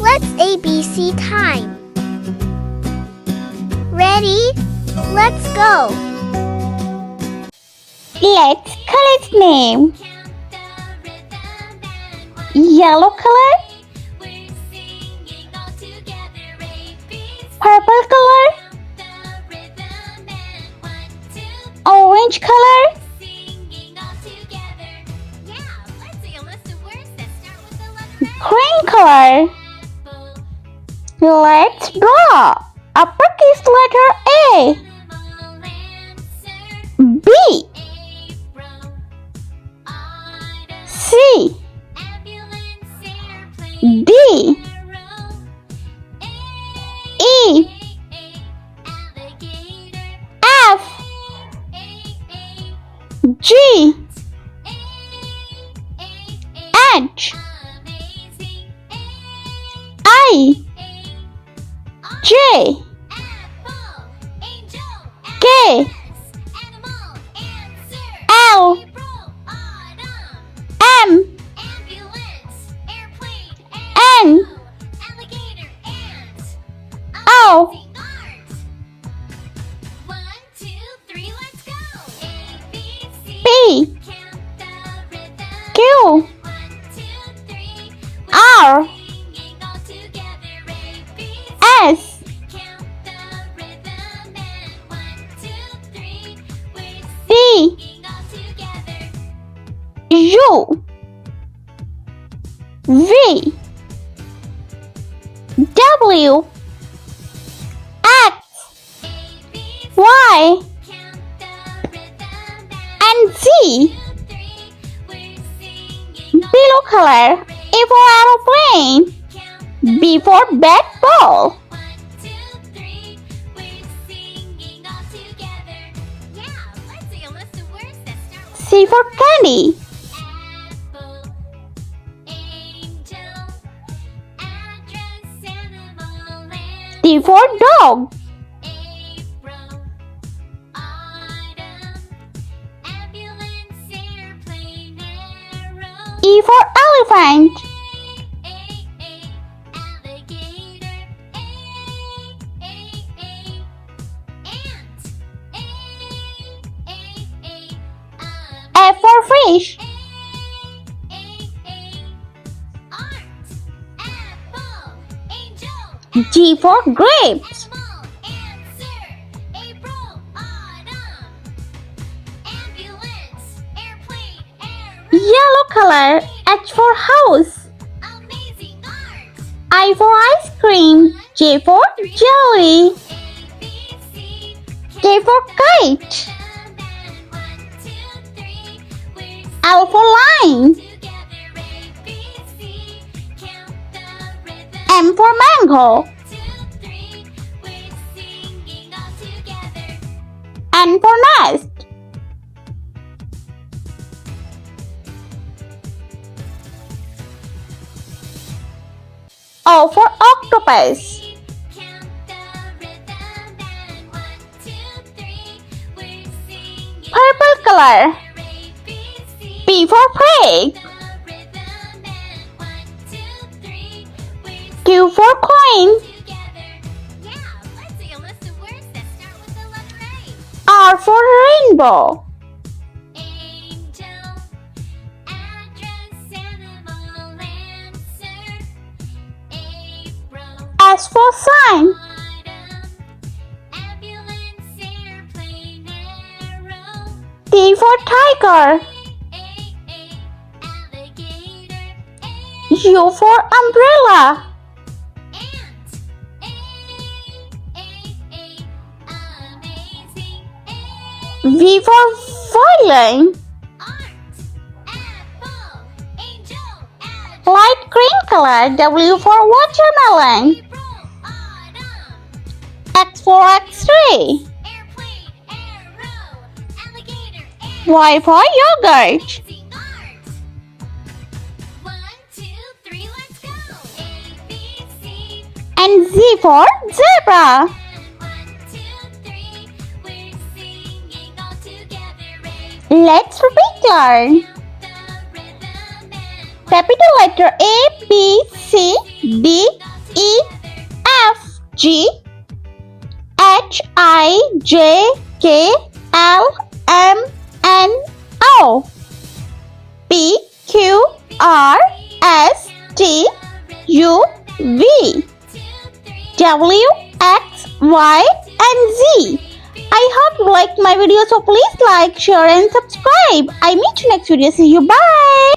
Let's ABC time. Ready? Let's go. Let's call its name. Yellow color, purple color, orange color, green color. Let's draw uppercase letter A, B, C, D, E, F, G, H, I, J, K, L, M, N, O, P, Q, R, S, T, U, V, W, X, Y, and Z. Blue color, A for aeroplane, B for bat ball, C for candy, D for dog, E for elephant, F for fish, G for grapes, yellow color, H for house, I for ice cream, J for jelly, K for kite, L for line, M for mango, N for nest, O for octopus, purple color, P for pig, Q for coin, R for rainbow, S for sign, T for tiger, U for umbrella, V for violin, light green color, W for watermelon, X for X-ray, Y for yogurt, and Z for zebra. Let's repeat learn. Capital letter A, B, C, D, G H I J K L M N O P Q R S T U V W X Y and Z. I hope you liked my video, so please like, share and subscribe. I meet you next video. See you. Bye.